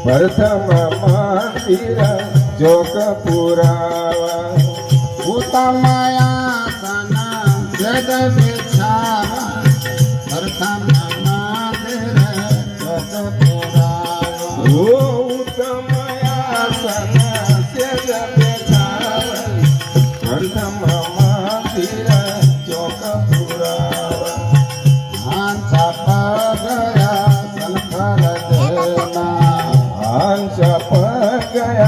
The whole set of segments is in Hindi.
प्रथम मंदिर जोक पुरावा उत्तमयासन जग बिछावा प्रथम मंदिर जग पुरावा ओ उत्तम आसन सेज बेछावा प्रथम मंदिर जोक पुरावा हांचा पगया सनपर देना हंस पर गया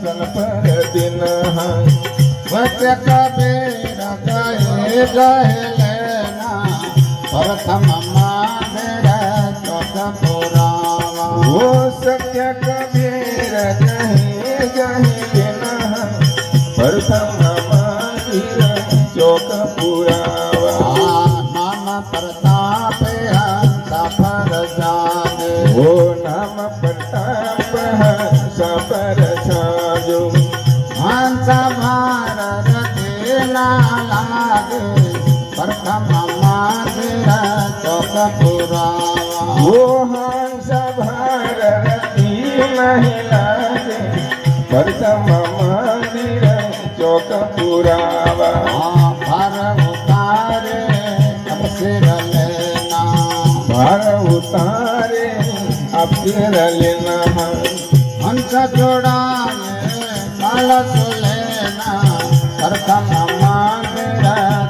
सन पर दिन वच कबीर गए गए लेना प्रथम मंदिर जोग पुरावा वो सत्य कबीर जही जही दिन प्रथम मंदिर चौक पुरावा नाम प्रताप सफर जाने वो नाम प्रताप सफर साजो हंस भारत देना लागे प्रथम मंदिर जोग पुरावा वो हंस भारती नहीं लागे प्रथम मंदिर चौक पुरावा भर उतारे अब सिर लेना भार उतारे अब सिर लेना हंस जोड़ाए कलश लेना प्रथम मंदिर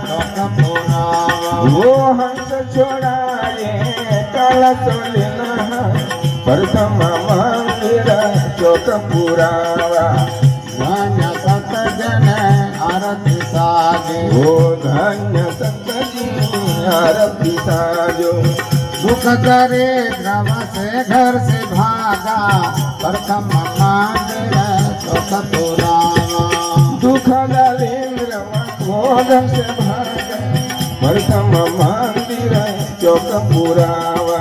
जोग पुरावा वो हंस छोड़ाए कलश लेना प्रथम मंदिर चौक पुरावा धन्य सत जन आरती साजे वो धन्य सतजी आरती साजो दुख करे द्रव से घर से भागा प्रथम मंदिर जोग पुरावा दुख दलिंद्र क्रोध से भाग प्रथम मंदिर चौक पुरावा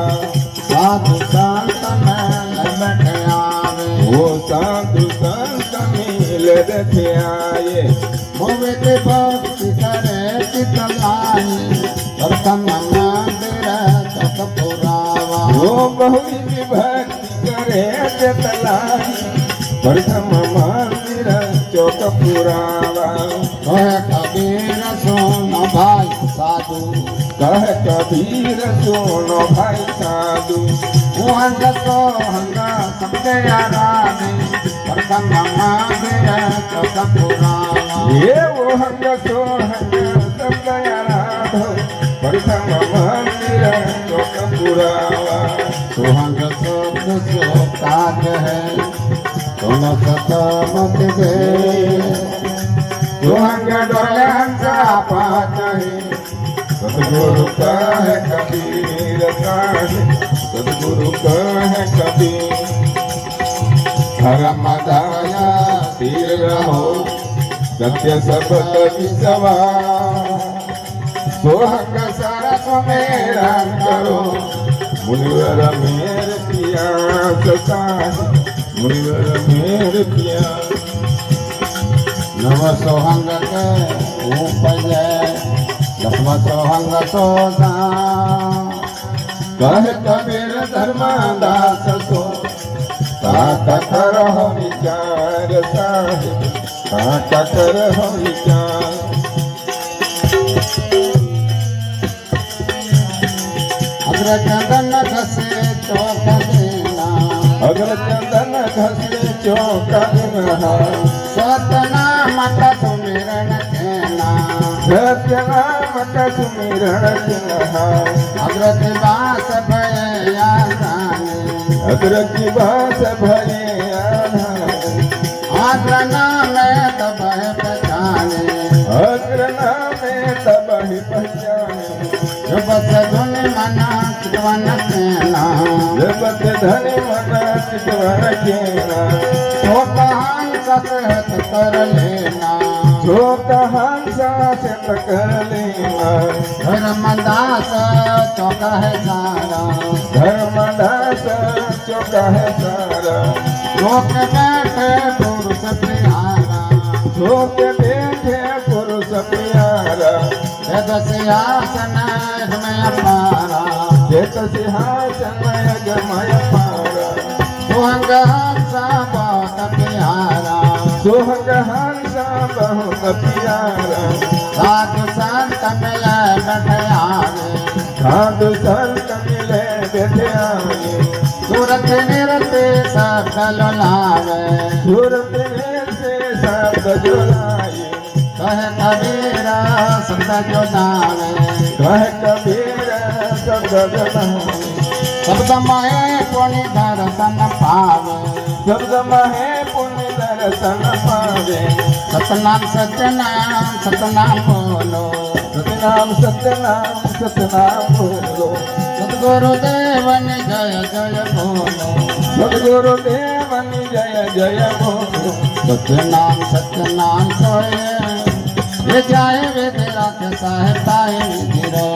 साधु संत में बैठे आवे वो साधु संत मिल देखे आए मोवे के भक्ति करे चित लाई प्रथम मंदिर जोग पुरावा वो बहुरी की भक्ति करे जतलाई प्रथम मंदिर चौक पुरावा कह कबीर सुनो भाई साधु कह कबीर सुनो भाई साधु मोहन सोहंग सबके आराधे प्रथम मंदिर जोग पुरावा ये वो हंग सोहंग सब गया राधो प्रथम मंदिर चौक पुरावा सोहंग शब्द सो काज है तुम सत मत गए सोहंग डोलंसा पात है सतगुरु का है कबीर का है सतगुरु का है कबीर धर्म दया तीर रहो सत्य सबक विसवा सोहंग सरस मेरा करो मुनिवर मेर पिया सता मुनिवर मेर पिया नव सोहंग के उपजय दसव सोहंग सोदा कह कबीर धर्मदास सो ताका करहो विचार साहिब ताका करहो विचार अग्र चंदन घसे चौक देना अगर चंदन घसे चौका नहा सतनाम का सुमिरन कहना सत्यनाम का सुमिरन नहा अग्र दिवास भय आसाने अग्र की बात भले आधार अग्र नाम तब पहचाने अग्र नामे तब ही पहचाने जब सधुन मना चितवन कहना जबत धन मना चितवन केना तो कहान कसहत कर लेना जो हंसा से कर लेना धर्मदास चौक है सारा धर्मदास चौका है सारा लोक बैठे पुरुष प्यारा लोक बैठे पुरुष प्यारा वेद सिंहासन हमें अपारा जेत सिंहासन जमय पारा तो सुहंग हंसा बहुत प्यारा सुहंग हंसा बहुत प्यारा साधु संत मिले बैठे साधु संत मिले बैठे आए सूरत निरते सकल लावे सूरत से सब जुलाए कह कबीरा संत जो नावे कह कबीर सब जुलाए शब्द महे पुण्य दर्शन पावे शब्द महे पुण्य दर्शन पावे सतनाम सतनाम सतनाम बोलो सतनाम सतनाम सतनाम बोलो सद्गुरुदेवन जय जय बोलो सद्गुरुदेवन जय जय बोलो सतनाम सतनाम सोए ये जाए वेदराज साहेब ताए गिरे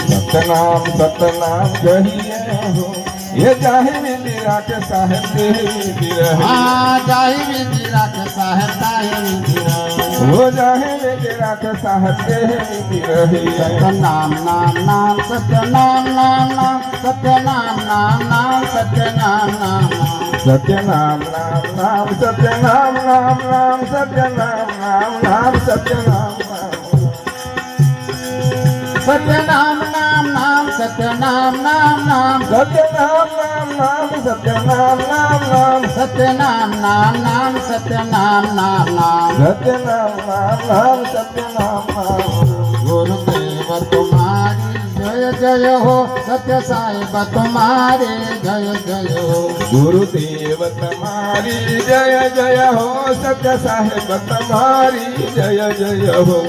सतनाम सतनाम कहिए हो ये चाहे विराट साहेब देवी रहे हाँ जाए वेदराज साहेब ताए गिरे वो चाहे विराट साहेब देवी रहे सतनाम नाम नाम सतनाम नाम नाम सतनाम नाम नाम सतनाम नाम नाम सत्यनाम नाम नाम सत्यनाम नाम नाम सत्यनाम नाम नाम सत्यनाम सत्यनाम नाम नाम सत्यनाम नाम नाम सत्यनाम नाम नाम सत्यनाम नाम नाम सत्यनाम नाम नाम सत्यनाम नाम नाम सत्यनाम नाम नाम सत्यनाम नाम गुरुदेव तुम्हारी जय जय हो सत्य साहिब तुम्हारे जय जय हो गुरुदेव तुम्हारी जय जय हो सत्य साहेब तुम्हारी जय जय हो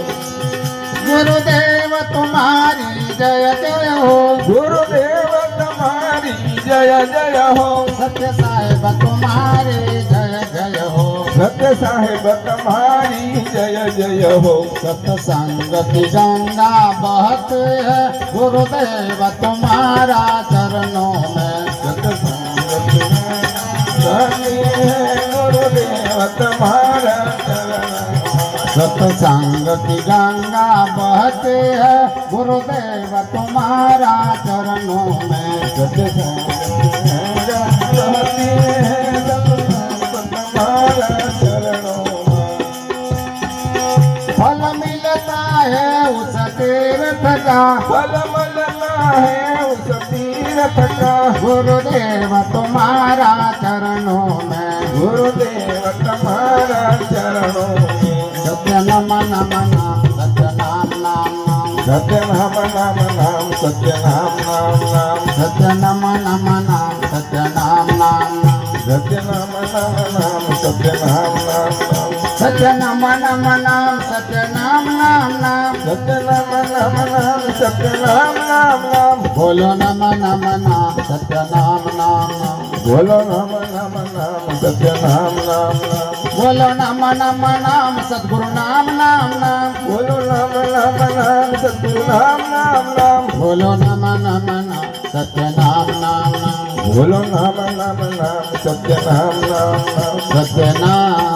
गुरुदेव तुम्हारी जय जय हो गुरुदेव तुम्हारी जय जय हो सत्य साहिब तुम्हारे जय जय हो सत्य साहेब तुम्हारी जय जय हो सत्संगति गंगा बहत है गुरुदेव तुम्हारा चरणों में सत्संग गुरुदेव तुम्हारा चरण सत्संग की गंगा बहते है गुरुदेव तुम्हारा चरणों में सत्संग तुम्हारा चरणों फल मिलता है उस तीर्थ का फल मिलना है उस तीर्थ का गुरुदेव तुम्हारा चरणों में गुरुदेव तुम्हारा चरणों में सत्य नमन मना सत्य नाम नाम नाम सत्य नाम नाम नाम सत्य नाम नाम नाम सत्य नमन मना सत्य नाम नाम नाम सत्य नाम नाम नाम सत्य नाम नाम नाम सत्य नमन मनाम सत्य नाम नाम नाम सत्य नाम नाम नाम सत्य नाम नाम नाम बोलो नम नम नाम सत्य नाम नाम नाम बोलो नाम नाम नाम सत्य नाम नाम नाम बोलो नम नम नाम सद्गुरु नाम नाम नाम बोलो नाम नाम नाम सत्य नाम नाम नाम बोलो नम नम नाम सत्य नाम नाम नाम बोलो नाम नाम नाम सत्य नाम नाम नाम सत्य नाम